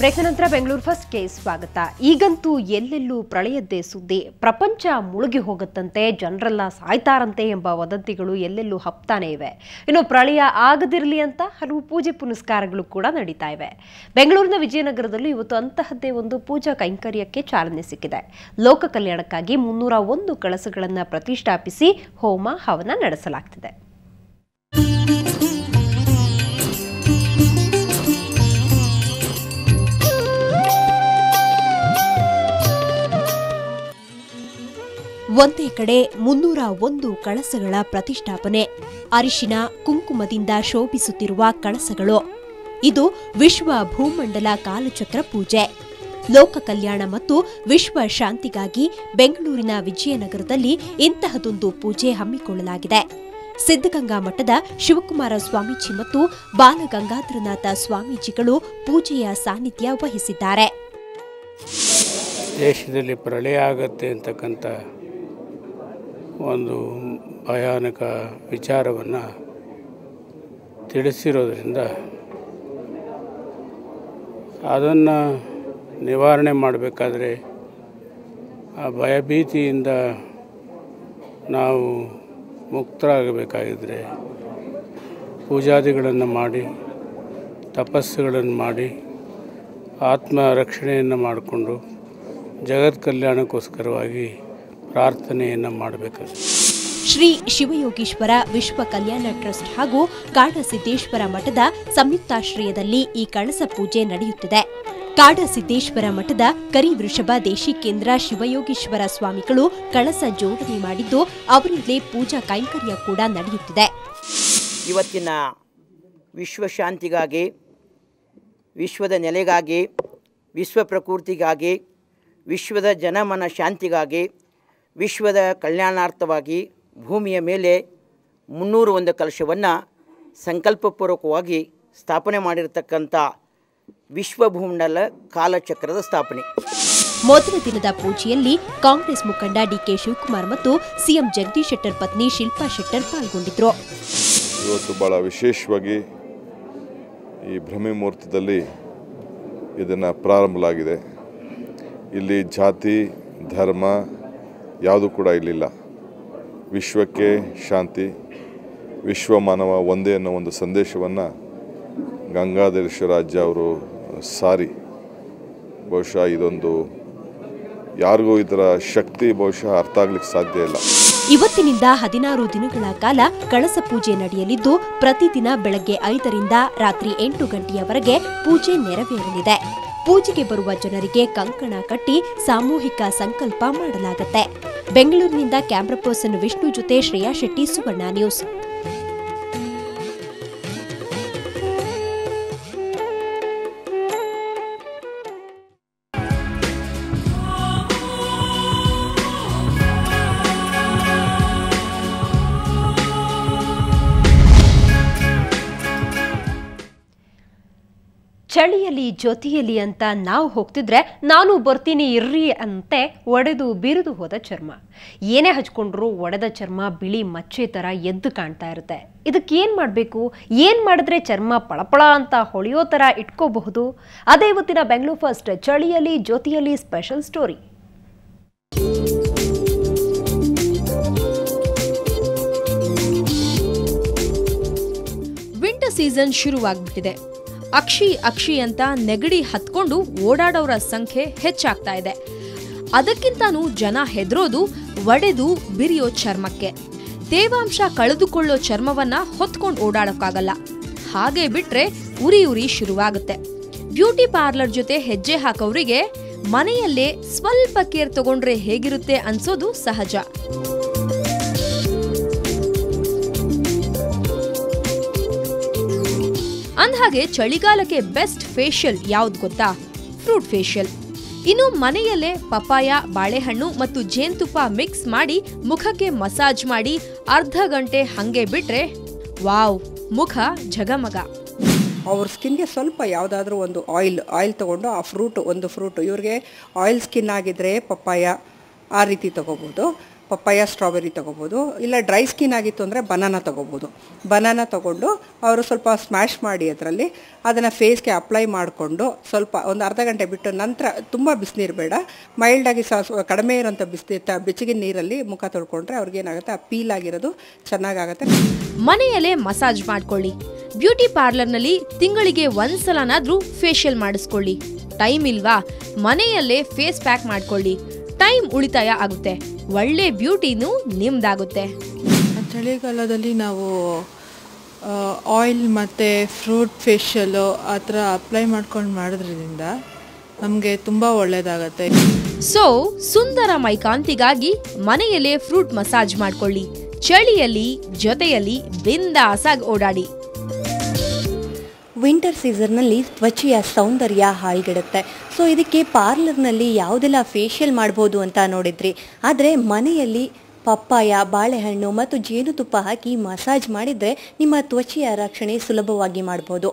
Break ನಂತರ ಬೆಂಗಳೂರು ಫಸ್ಟ್ಗೆ ಸ್ವಾಗತ. ಈಗಂತೂ ಎಲ್ಲೆಲ್ಲೂ ಪ್ರಳಯದ್ದೇ ಸುದ್ದಿ. ಪ್ರಪಂಚ ಮುಳುಗಿ ಹೋಗುತ್ತಂತೆ, ಜನರೆಲ್ಲ ಸಾಯ್ತಾರಂತೆ ಎಂಬ ವದಂತಿಗಳು ಎಲ್ಲೆಲ್ಲೂ ಹಬ್ತಾನೆ ಇವೆ. ಇನ್ನು ಪ್ರಳಯ ಆಗದಿರಲಿ ಅಂತ ಹಲವು ಪೂಜೆ ಪುನಸ್ಕಾರಗಳು ಕೂಡ ನಡೀತಾ ಇವೆ. ಬೆಂಗಳೂರಿನ ವಿಜಯನಗರದಲ್ಲೂ ಇವತ್ತು ಅಂತಹದ್ದೇ ಒಂದು ಪೂಜಾ ಕೈಂಕರ್ಯಕ್ಕೆ ಚಾಲನೆ ಸಿಕ್ಕಿದೆ. ಲೋಕ ಕಲ್ಯಾಣಕ್ಕಾಗಿ 301 ಕಳಸಗಳನ್ನು ಪ್ರತಿಷ್ಠಾಪಿಸಿ ಹೋಮ ಹವನ ನಡೆಸಲಾಗ್ತಿದೆ. ಒಂದೇ ಕಡೆ 301 ಕಳಸಗಳ ಪ್ರತಿಷ್ಠಾಪನೆ. ಅರಿಶಿನ ಕುಂಕುಮದಿಂದ ಶೋಭಿಸುತ್ತಿರುವ ಕಳಸಗಳು. ಇದು ವಿಶ್ವ ಭೂಮಂಡಲ ಕಾಲಚಕ್ರ ಪೂಜೆ. ಲೋಕ ಕಲ್ಯಾಣ ಮತ್ತು ವಿಶ್ವ ಶಾಂತಿಗಾಗಿ ಬೆಂಗಳೂರಿನ ವಿಜಯನಗರದಲ್ಲಿ ಇಂತಹದೊಂದು ಪೂಜೆ ಹಮ್ಮಿಕೊಳ್ಳಲಾಗಿದೆ. ಸಿದ್ಧಗಂಗಾ ಮಠದ ಶಿವಕುಮಾರ ಸ್ವಾಮೀಜಿ ಮತ್ತು ಬಾಲಗಂಗಾಧರನಾಥ ಸ್ವಾಮೀಜಿಗಳು ಪೂಜೆಯ ಸಾನ್ನಿಧ್ಯ ವಹಿಸಿದ್ದಾರೆ. ದೇಶದಲ್ಲಿ ಪ್ರಳಯ ಆಗುತ್ತೆ ಅಂತಕ್ಕಂಥ ಒಂದು ಭಯಾನಕ ವಿಚಾರವನ್ನು ತಿಳಿಸಿರೋದ್ರಿಂದ ಅದನ್ನು ನಿವಾರಣೆ ಮಾಡಬೇಕಾದ್ರೆ ಆ ಭಯಭೀತಿಯಿಂದ ನಾವು ಮುಕ್ತರಾಗಬೇಕಾಗಿದ್ದರೆ ಪೂಜಾದಿಗಳನ್ನು ಮಾಡಿ ತಪಸ್ಸುಗಳನ್ನು ಮಾಡಿ ಆತ್ಮ ರಕ್ಷಣೆಯನ್ನು ಮಾಡಿಕೊಂಡು ಜಗತ್ ಕಲ್ಯಾಣಕ್ಕೋಸ್ಕರವಾಗಿ ಪ್ರಾರ್ಥನೆಯನ್ನು ಮಾಡಬೇಕಾಗಿದೆ. ಶ್ರೀ ಶಿವಯೋಗೀಶ್ವರ ವಿಶ್ವ ಕಲ್ಯಾಣ ಟ್ರಸ್ಟ್ ಹಾಗೂ ಕಾಡಸಿದ್ದೇಶ್ವರ ಮಠದ ಸಂಯುಕ್ತಾಶ್ರಯದಲ್ಲಿ ಈ ಕಳಸ ಪೂಜೆ ನಡೆಯುತ್ತಿದೆ. ಕಾಡಸಿದ್ದೇಶ್ವರ ಮಠದ ಕರಿವೃಷಭ ದೇಶಿಕೇಂದ್ರ ಶಿವಯೋಗೀಶ್ವರ ಸ್ವಾಮಿಗಳು ಕಳಸ ಜೋಡಣೆ ಮಾಡಿದ್ದು, ಅವರಿಂದಲೇ ಪೂಜಾ ಕೈಂಕರ್ಯ ಕೂಡ ನಡೆಯುತ್ತಿದೆ. ಇವತ್ತಿನ ವಿಶ್ವ ಶಾಂತಿಗಾಗಿ, ವಿಶ್ವದ ನೆಲೆಗಾಗಿ, ವಿಶ್ವ ಪ್ರಕೃತಿಗಾಗಿ, ವಿಶ್ವದ ಜನಮನ ಶಾಂತಿಗಾಗಿ, ವಿಶ್ವದ ಕಲ್ಯಾಣಾರ್ಥವಾಗಿ ಭೂಮಿಯ ಮೇಲೆ 301 ಕಲಶವನ್ನು ಸಂಕಲ್ಪಪೂರ್ವಕವಾಗಿ ಸ್ಥಾಪನೆ ಮಾಡಿರತಕ್ಕಂಥ ವಿಶ್ವ ಭೂಮಂಡಲ ಕಾಲಚಕ್ರದ ಸ್ಥಾಪನೆ. ಮೊದಲ ದಿನದ ಪೂಜೆಯಲ್ಲಿ ಕಾಂಗ್ರೆಸ್ ಮುಖಂಡ ಡಿಕೆ ಶಿವಕುಮಾರ್ ಮತ್ತು ಸಿಎಂ ಜಗದೀಶ್ ಶೆಟ್ಟರ್ ಪತ್ನಿ ಶಿಲ್ಪಾ ಶೆಟ್ಟರ್ ಪಾಲ್ಗೊಂಡಿದ್ದರು. ಇವತ್ತು ಬಹಳ ವಿಶೇಷವಾಗಿ ಈ ಬ್ರಹ್ಮ ಮುಹೂರ್ತದಲ್ಲಿ ಇದನ್ನು ಪ್ರಾರಂಭವಾಗಿದೆ. ಇಲ್ಲಿ ಜಾತಿ ಧರ್ಮ ಯಾವುದೂ ಕೂಡ ಇರಲಿಲ್ಲ. ವಿಶ್ವಕ್ಕೆ ಶಾಂತಿ, ವಿಶ್ವ ಮಾನವ ಒಂದೇ ಅನ್ನೋ ಒಂದು ಸಂದೇಶವನ್ನು ಗಂಗಾಧರೇಶ್ವರಾಜ್ಯ ಅವರು ಸಾರಿ, ಬಹುಶಃ ಇದೊಂದು ಯಾರಿಗೂ ಇದರ ಶಕ್ತಿ ಬಹುಶಃ ಅರ್ಥ ಆಗ್ಲಿಕ್ಕೆ ಸಾಧ್ಯ ಇಲ್ಲ. ಇವತ್ತಿನಿಂದ 16 ದಿನಗಳ ಕಾಲ ಕಳಸ ಪೂಜೆ ನಡೆಯಲಿದ್ದು, ಪ್ರತಿದಿನ ಬೆಳಗ್ಗೆ 5ರಿಂದ ರಾತ್ರಿ 8 ಗಂಟೆಯವರೆಗೆ ಪೂಜೆ ನೆರವೇರಲಿದೆ. ಪೂಜೆಗೆ ಬರುವ ಜನರಿಗೆ ಕಂಕಣ ಕಟ್ಟಿ ಸಾಮೂಹಿಕ ಸಂಕಲ್ಪ ಮಾಡಲಾಗುತ್ತೆ. ಬೆಂಗಳೂರಿನಿಂದ ಕ್ಯಾಮರಾ ಪರ್ಸನ್ ವಿಷ್ಣು ಜೊತೆ ಶ್ರೇಯಾ ಶೆಟ್ಟಿ, ಸುವರ್ಣ ನ್ಯೂಸ್. ಚಳಿಯಲ್ಲಿ ಜೊತೆಯಲ್ಲಿ ಅಂತ ನಾವು ಹೋಗ್ತಿದ್ರೆ ನಾನು ಬರ್ತೀನಿ ಇರ್ರಿ ಅಂತೆ ಒಡೆದು ಬಿರಿದು ಹೋದ ಚರ್ಮ. ಏನೇ ಹಚ್ಕೊಂಡ್ರು ಒಡೆದ ಚರ್ಮ ಬಿಳಿ ಮಚ್ಚೆ ಥರ ಎದ್ದು ಕಾಣ್ತಾ ಇರುತ್ತೆ. ಇದಕ್ಕೇನು ಮಾಡಬೇಕು? ಏನು ಮಾಡಿದ್ರೆ ಚರ್ಮ ಪಳಪಳ ಅಂತ ಹೊಳೆಯೋ ಥರ ಇಟ್ಕೋಬಹುದು? ಅದೇ ಇವತ್ತಿನ ಬೆಂಗಳೂರು ಫಸ್ಟ್ ಚಳಿಯಲ್ಲಿ ಜೊತೆಯಲ್ಲಿ ಸ್ಪೆಷಲ್ ಸ್ಟೋರಿ. ವಿಂಟರ್ ಸೀಸನ್ ಶುರುವಾಗ್ಬಿಟ್ಟಿದೆ. ಅಕ್ಷಿ ಅಂತ ನೆಗಡಿ ಹತ್ಕೊಂಡು ಓಡಾಡೋರ ಸಂಖ್ಯೆ ಹೆಚ್ಚಾಗ್ತಾ ಇದೆ. ಅದಕ್ಕಿಂತಾನೂ ಜನ ಹೆದರೋದು ಒಡೆದು ಬಿರಿಯೋ ಚರ್ಮಕ್ಕೆ. ತೇವಾಂಶ ಕಳೆದುಕೊಳ್ಳೋ ಚರ್ಮವನ್ನ ಹೊತ್ಕೊಂಡು ಓಡಾಡೋಕ್ಕಾಗಲ್ಲ. ಹಾಗೆ ಬಿಟ್ರೆ ಉರಿ ಶುರುವಾಗುತ್ತೆ. ಬ್ಯೂಟಿ ಪಾರ್ಲರ್ ಜೊತೆ ಹೆಜ್ಜೆ ಹಾಕೋರಿಗೆ ಮನೆಯಲ್ಲೇ ಸ್ವಲ್ಪ ಕೇರ್ ತಗೊಂಡ್ರೆ ಹೇಗಿರುತ್ತೆ ಅನ್ಸೋದು ಸಹಜ. ಅಂದ್ಹಾಗೆ ಚಳಿಗಾಲಕ್ಕೆ ಬೆಸ್ಟ್ ಫೇಶಿಯಲ್ ಯಾವ್ದು ಗೊತ್ತಾ? Fruit facial. ಇನ್ನು ಮನೆಯಲ್ಲೇ ಪಪಾಯ, ಬಾಳೆಹಣ್ಣು ಮತ್ತು ಜೇನುತುಪ್ಪ ಮಿಕ್ಸ್ ಮಾಡಿ ಮುಖಕ್ಕೆ ಮಸಾಜ್ ಮಾಡಿ ಅರ್ಧ ಗಂಟೆ ಹಂಗೆ ಬಿಟ್ರೆ ವಾವ್, ಮುಖ ಝಗಮಗ. ಅವ್ರ ಸ್ಕಿನ್ಗೆ ಸ್ವಲ್ಪ ಯಾವುದಾದ್ರೂ ಒಂದು ಆಯಿಲ್ ತೊಗೊಂಡು ಒಂದು ಫ್ರೂಟ್ ಇವ್ರಿಗೆ ಆಯಿಲ್ ಸ್ಕಿನ್ ಆಗಿದ್ರೆ ಪಪ್ಪಾಯ ಆ ರೀತಿ ತೊಗೋಬೋದು. ಪಪ್ಪಾಯ ಸ್ಟ್ರಾಬೆರಿ ತೊಗೋಬೋದು, ಇಲ್ಲ ಡ್ರೈ ಸ್ಕಿನ್ ಆಗಿತ್ತು ಅಂದರೆ ಬನಾನಾ ತೊಗೋಬೋದು. ಬನಾನಾ ತೊಗೊಂಡು ಅವರು ಸ್ವಲ್ಪ ಸ್ಮ್ಯಾಶ್ ಮಾಡಿ ಅದರಲ್ಲಿ ಅದನ್ನು ಫೇಸ್ಗೆ ಅಪ್ಲೈ ಮಾಡಿಕೊಂಡು ಸ್ವಲ್ಪ ಒಂದು ಅರ್ಧ ಗಂಟೆ ಬಿಟ್ಟು ನಂತರ ತುಂಬ ಬಿಸಿನೀರು ಬೇಡ, ಮೈಲ್ಡಾಗಿ ಕಡಿಮೆ ಇರೋಂಥ ಬೆಚ್ಚಗಿನ ನೀರಲ್ಲಿ ಮುಖ ತೊಳ್ಕೊಂಡ್ರೆ ಅವ್ರಿಗೇನಾಗುತ್ತೆ, ಆ ಪೀಲ್ ಆಗಿರೋದು ಚೆನ್ನಾಗಾಗುತ್ತೆ. ಮನೆಯಲ್ಲೇ ಮಸಾಜ್ ಮಾಡ್ಕೊಳ್ಳಿ. ಬ್ಯೂಟಿ ಪಾರ್ಲರ್ನಲ್ಲಿ ತಿಂಗಳಿಗೆ ಒಂದ್ಸಲನಾದ್ರೂ ಫೇಶಿಯಲ್ ಮಾಡಿಸ್ಕೊಳ್ಳಿ. ಟೈಮ್ ಇಲ್ವಾ, ಮನೆಯಲ್ಲೇ ಫೇಸ್ ಪ್ಯಾಕ್ ಮಾಡ್ಕೊಳ್ಳಿ. ಟೈಮ್ ಉಳಿತಾಯ ಆಗುತ್ತೆ, ಒಳ್ಳೆ ಬ್ಯೂಟಿನೂ ನಿಮ್ದಾಗುತ್ತೆ. ಚಳಿಗಾಲದಲ್ಲಿ ನಾವು ಆಯಿಲ್ ಮತ್ತು ಫ್ರೂಟ್ ಫೇಶಿಯಲು ಆ ಥರ ಅಪ್ಲೈ ಮಾಡ್ಕೊಂಡು ಮಾಡೋದ್ರಿಂದ ನಮಗೆ ತುಂಬ ಒಳ್ಳೆಯದಾಗತ್ತೆ. ಸೊ ಸುಂದರ ಮೈಕಾಂತಿಗಾಗಿ ಮನೆಯಲ್ಲೇ ಫ್ರೂಟ್ ಮಸಾಜ್ ಮಾಡ್ಕೊಳ್ಳಿ. ಚಳಿಯಲ್ಲಿ ಜೊತೆಯಲ್ಲಿ ಬಿಂದಾಸಾಗಿ ಓಡಾಡಿ. ವಿಂಟರ್ ಸೀಸನ್ನಲ್ಲಿ ತ್ವಚೆಯ ಸೌಂದರ್ಯ ಹಾಳ್ಗೆಡುತ್ತೆ. ಸೊ ಇದಕ್ಕೆ ಪಾರ್ಲರ್ನಲ್ಲಿ ಯಾವುದೆಲ್ಲ ಫೇಶಿಯಲ್ ಮಾಡ್ಬೋದು ಅಂತ ನೋಡಿದ್ರಿ. ಆದರೆ ಮನೆಯಲ್ಲಿ ಪಪ್ಪಾಯ, ಬಾಳೆಹಣ್ಣು ಮತ್ತು ಜೇನುತುಪ್ಪ ಹಾಕಿ ಮಸಾಜ್ ಮಾಡಿದರೆ ನಿಮ್ಮ ತ್ವಚೆಯ ರಕ್ಷಣೆ ಸುಲಭವಾಗಿ ಮಾಡ್ಬೋದು.